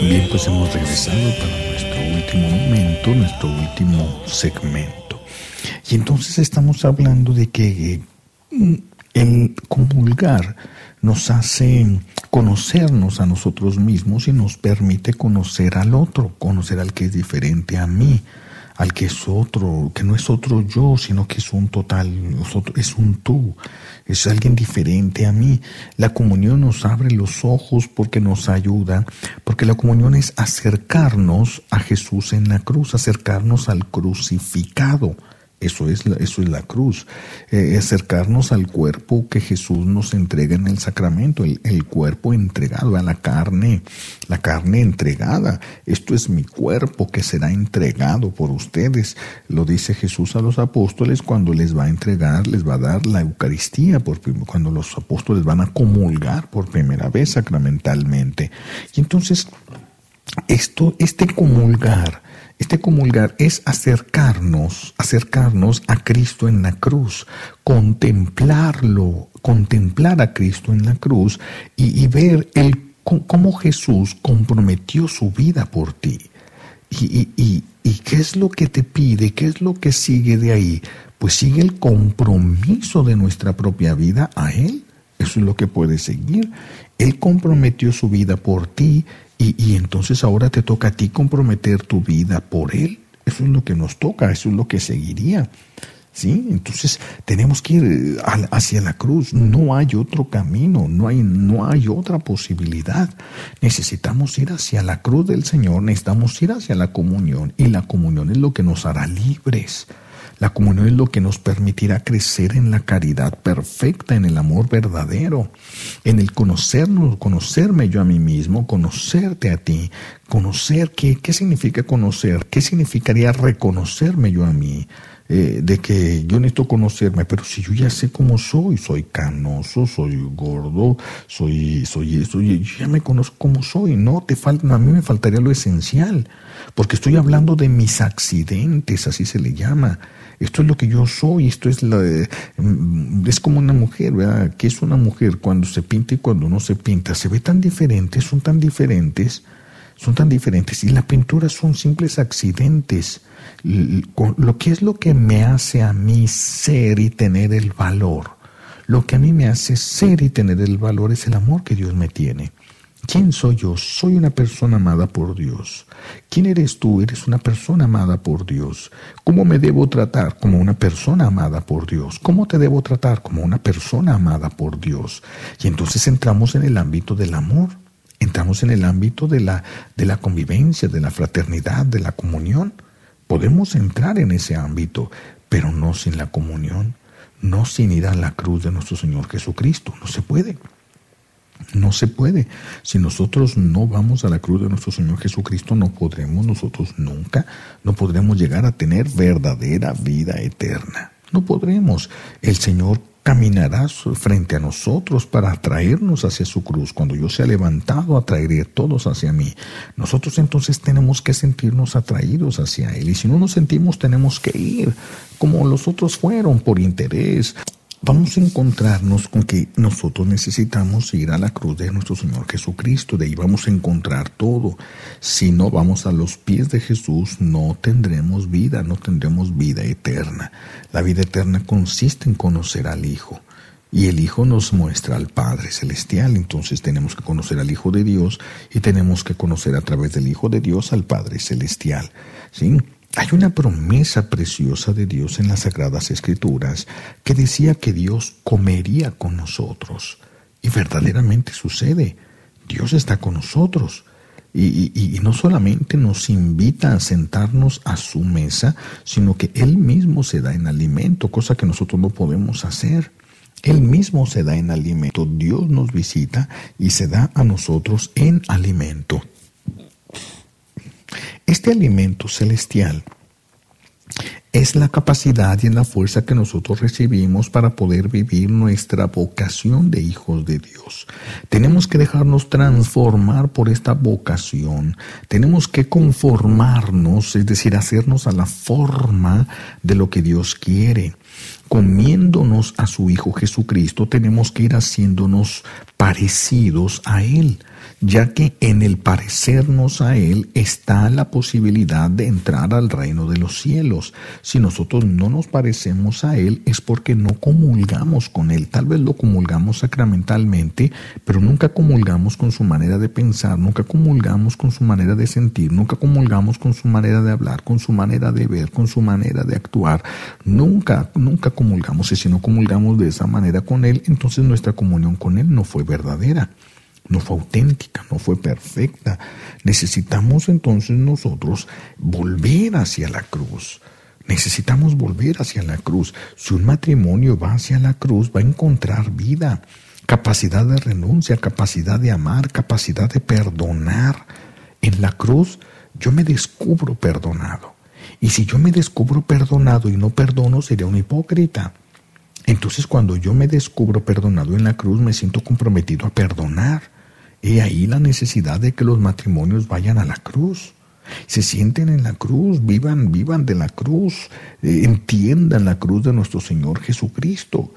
Bien, pues hemos regresado para nuestro último momento, nuestro último segmento. Y entonces estamos hablando de que el comulgar nos hace conocernos a nosotros mismos y nos permite conocer al otro, conocer al que es diferente a mí, al que es otro, que no es otro yo, sino que es un total, es un tú, es alguien diferente a mí. La comunión nos abre los ojos porque nos ayuda, porque la comunión es acercarnos a Jesús en la cruz, acercarnos al crucificado. Eso es la cruz, acercarnos al cuerpo que Jesús nos entrega en el sacramento, el cuerpo entregado a la carne entregada. Esto es mi cuerpo que será entregado por ustedes. Lo dice Jesús a los apóstoles cuando les va a entregar, les va a dar la Eucaristía, cuando los apóstoles van a comulgar por primera vez sacramentalmente. Y entonces, este comulgar es acercarnos a Cristo en la cruz, contemplar a Cristo en la cruz y ver cómo Jesús comprometió su vida por ti. ¿Y qué es lo que te pide? ¿Qué es lo que sigue de ahí? Pues sigue el compromiso de nuestra propia vida a Él. Eso es lo que puedes seguir. Él comprometió su vida por ti y entonces ahora te toca a ti comprometer tu vida por Él. Eso es lo que nos toca, eso es lo que seguiría. ¿Sí? Entonces tenemos que ir hacia la cruz. No hay otro camino, no hay otra posibilidad. Necesitamos ir hacia la cruz del Señor, necesitamos ir hacia la comunión, y la comunión es lo que nos hará libres. La comunión es lo que nos permitirá crecer en la caridad perfecta, en el amor verdadero, en el conocerme yo a mí mismo, conocerte a ti, conocer qué significa conocer, qué significaría reconocerme yo a mí. De que yo necesito conocerme, pero si yo ya sé cómo soy canoso, soy gordo, soy eso, yo ya me conozco cómo soy, a mí me faltaría lo esencial, porque estoy hablando de mis accidentes, así se le llama. Esto es lo que yo soy, es como una mujer, ¿verdad? ¿Qué es una mujer cuando se pinta y cuando no se pinta? Se ve tan diferente, son tan diferentes, y la pintura son simples accidentes. Lo que es lo que me hace a mí ser y tener el valor. Lo que a mí me hace ser y tener el valor es el amor que Dios me tiene. ¿Quién soy yo? Soy una persona amada por Dios. ¿Quién eres tú? Eres una persona amada por Dios. ¿Cómo me debo tratar? Como una persona amada por Dios. ¿Cómo te debo tratar? Como una persona amada por Dios. Y entonces entramos en el ámbito del amor. Entramos en el ámbito de la convivencia, de la fraternidad, de la comunión. Podemos entrar en ese ámbito, pero no sin la comunión, no sin ir a la cruz de nuestro Señor Jesucristo. No se puede. No se puede. Si nosotros no vamos a la cruz de nuestro Señor Jesucristo, no podremos llegar a tener verdadera vida eterna. No podremos. El Señor caminará frente a nosotros para atraernos hacia su cruz. Cuando yo sea levantado, atraeré todos hacia mí. Nosotros entonces tenemos que sentirnos atraídos hacia Él. Y si no nos sentimos, tenemos que ir como los otros fueron, por interés. Vamos a encontrarnos con que nosotros necesitamos ir a la cruz de nuestro Señor Jesucristo. De ahí vamos a encontrar todo. Si no vamos a los pies de Jesús, no tendremos vida eterna. La vida eterna consiste en conocer al Hijo. Y el Hijo nos muestra al Padre Celestial. Entonces tenemos que conocer al Hijo de Dios y tenemos que conocer a través del Hijo de Dios al Padre Celestial. ¿Sí? Hay una promesa preciosa de Dios en las Sagradas Escrituras que decía que Dios comería con nosotros. Y verdaderamente sucede. Dios está con nosotros. Y no solamente nos invita a sentarnos a su mesa, sino que Él mismo se da en alimento, cosa que nosotros no podemos hacer. Él mismo se da en alimento. Dios nos visita y se da a nosotros en alimento. Este alimento celestial es la capacidad y la fuerza que nosotros recibimos para poder vivir nuestra vocación de hijos de Dios. Tenemos que dejarnos transformar por esta vocación. Tenemos que conformarnos, es decir, hacernos a la forma de lo que Dios quiere. Comiéndonos a su Hijo Jesucristo, tenemos que ir haciéndonos parecidos a Él, ya que en el parecernos a Él está la posibilidad de entrar al reino de los cielos. Si nosotros no nos parecemos a Él es porque no comulgamos con Él. Tal vez lo comulgamos sacramentalmente, pero nunca comulgamos con su manera de pensar, nunca comulgamos con su manera de sentir, nunca comulgamos con su manera de hablar, con su manera de ver, con su manera de actuar. Nunca comulgamos, y si no comulgamos de esa manera con Él, entonces nuestra comunión con Él no fue verdadera, no fue auténtica, no fue perfecta. Necesitamos entonces nosotros volver hacia la cruz. Necesitamos volver hacia la cruz. Si un matrimonio va hacia la cruz, va a encontrar vida, capacidad de renuncia, capacidad de amar, capacidad de perdonar. En la cruz yo me descubro perdonado. Y si yo me descubro perdonado y no perdono, sería un hipócrita. Entonces, cuando yo me descubro perdonado en la cruz, me siento comprometido a perdonar. He ahí la necesidad de que los matrimonios vayan a la cruz. Se sienten en la cruz, vivan de la cruz, entiendan la cruz de nuestro Señor Jesucristo.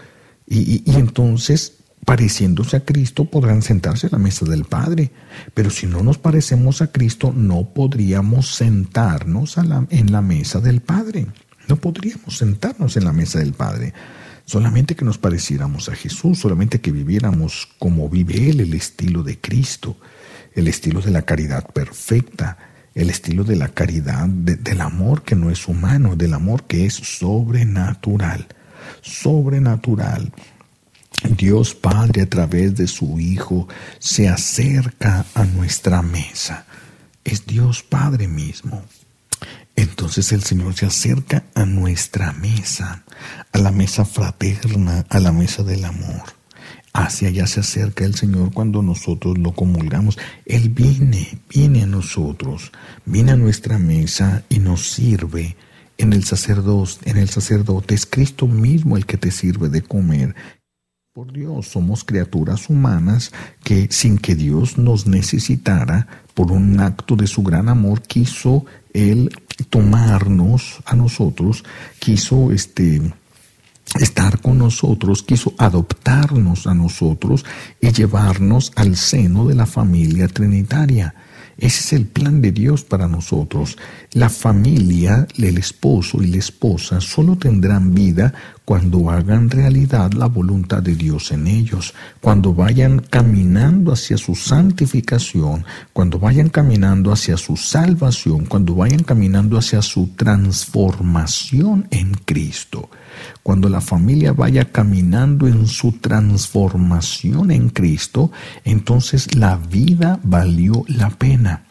Y entonces, pareciéndose a Cristo, podrán sentarse a la mesa del Padre. Pero si no nos parecemos a Cristo, no podríamos sentarnos en la mesa del Padre. No podríamos sentarnos en la mesa del Padre. solamente que nos pareciéramos a Jesús, solamente que viviéramos como vive Él, el estilo de Cristo, el estilo de la caridad perfecta, el estilo de la caridad, del amor que no es humano, del amor que es sobrenatural. Sobrenatural. Dios Padre a través de su Hijo se acerca a nuestra mesa. Es Dios Padre mismo. Entonces el Señor se acerca a nuestra mesa, a la mesa fraterna, a la mesa del amor. Hacia allá se acerca el Señor cuando nosotros lo comulgamos. Él viene a nosotros, viene a nuestra mesa y nos sirve. En el sacerdote es Cristo mismo el que te sirve de comer. Por Dios, somos criaturas humanas que sin que Dios nos necesitara, por un acto de su gran amor, quiso Él tomarnos a nosotros, quiso estar con nosotros, quiso adoptarnos a nosotros y llevarnos al seno de la familia trinitaria. Ese es el plan de Dios para nosotros. La familia, el esposo y la esposa, solo tendrán vida cuando hagan realidad la voluntad de Dios en ellos, cuando vayan caminando hacia su santificación, cuando vayan caminando hacia su salvación, cuando vayan caminando hacia su transformación en Cristo. Cuando la familia vaya caminando en su transformación en Cristo, entonces la vida valió la pena.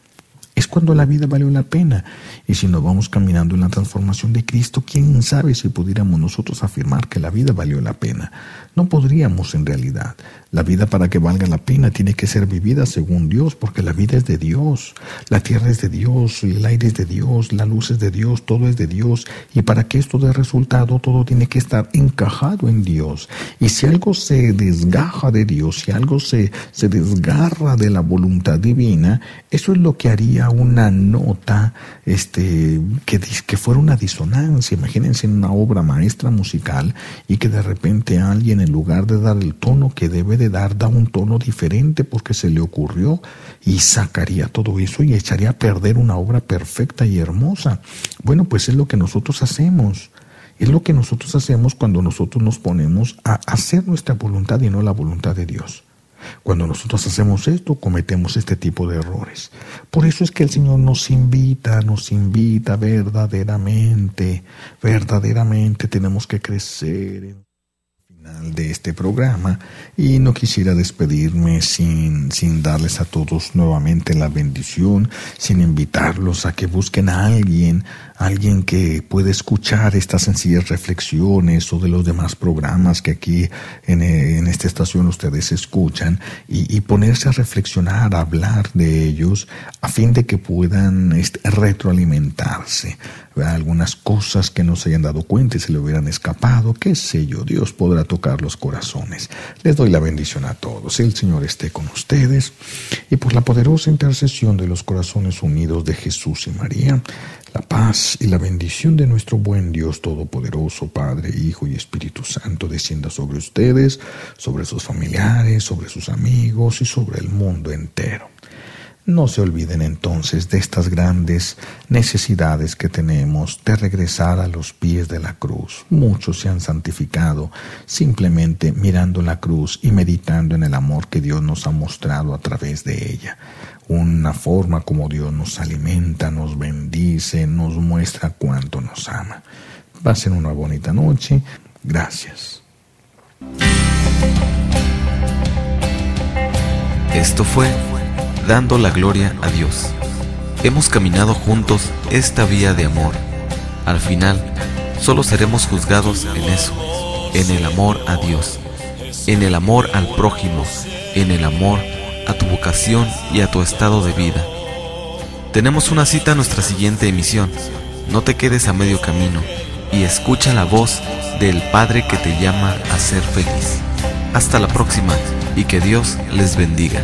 Es cuando la vida valió la pena. Y si no vamos caminando en la transformación de Cristo, ¿quién sabe si pudiéramos nosotros afirmar que la vida valió la pena? No podríamos en realidad. La vida, para que valga la pena, tiene que ser vivida según Dios, porque la vida es de Dios, la tierra es de Dios, el aire es de Dios, la luz es de Dios, todo es de Dios. Y para que esto dé resultado, todo tiene que estar encajado en Dios. Y si algo se desgaja de Dios, si algo se desgarra de la voluntad divina, eso es lo que haría una nota que fuera una disonancia. Imagínense en una obra maestra musical y que de repente alguien, en lugar de dar el tono que debe de dar, da un tono diferente porque se le ocurrió, y sacaría todo eso y echaría a perder una obra perfecta y hermosa. Bueno, pues es lo que nosotros hacemos. Es lo que nosotros hacemos cuando nosotros nos ponemos a hacer nuestra voluntad y no la voluntad de Dios. Cuando nosotros hacemos esto, cometemos este tipo de errores. Por eso es que el Señor nos invita verdaderamente tenemos que crecer de este programa, y no quisiera despedirme sin darles a todos nuevamente la bendición, sin invitarlos a que busquen a alguien que pueda escuchar estas sencillas reflexiones o de los demás programas que aquí en esta estación ustedes escuchan, y ponerse a reflexionar, a hablar de ellos, a fin de que puedan retroalimentarse. Algunas cosas que no se hayan dado cuenta y se le hubieran escapado, qué sé yo, Dios podrá tocar los corazones. Les doy la bendición a todos. El Señor esté con ustedes, y por la poderosa intercesión de los corazones unidos de Jesús y María, la paz y la bendición de nuestro buen Dios Todopoderoso, Padre, Hijo y Espíritu Santo, descienda sobre ustedes, sobre sus familiares, sobre sus amigos y sobre el mundo entero. No se olviden entonces de estas grandes necesidades que tenemos de regresar a los pies de la cruz. Muchos se han santificado simplemente mirando la cruz y meditando en el amor que Dios nos ha mostrado a través de ella. Una forma como Dios nos alimenta, nos bendice, nos muestra cuánto nos ama. Pasen una bonita noche. Gracias. Esto fue Dando la Gloria a Dios. Hemos caminado juntos esta vía de amor. Al final, solo seremos juzgados en eso, en el amor a Dios, en el amor al prójimo, en el amor a tu vocación y a tu estado de vida. Tenemos una cita en nuestra siguiente emisión. No te quedes a medio camino y escucha la voz del Padre que te llama a ser feliz. Hasta la próxima, y que Dios les bendiga.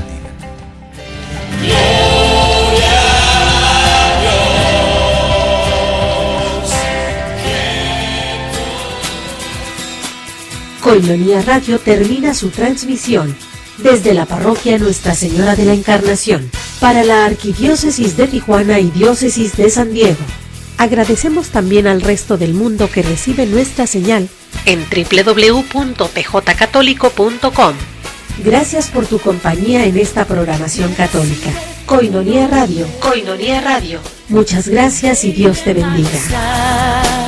Koinonia Radio termina su transmisión desde la parroquia Nuestra Señora de la Encarnación para la Arquidiócesis de Tijuana y Diócesis de San Diego. Agradecemos también al resto del mundo que recibe nuestra señal en www.pjcatólico.com. Gracias por tu compañía en esta programación católica. Koinonia Radio. Koinonia Radio. Muchas gracias y Dios te bendiga.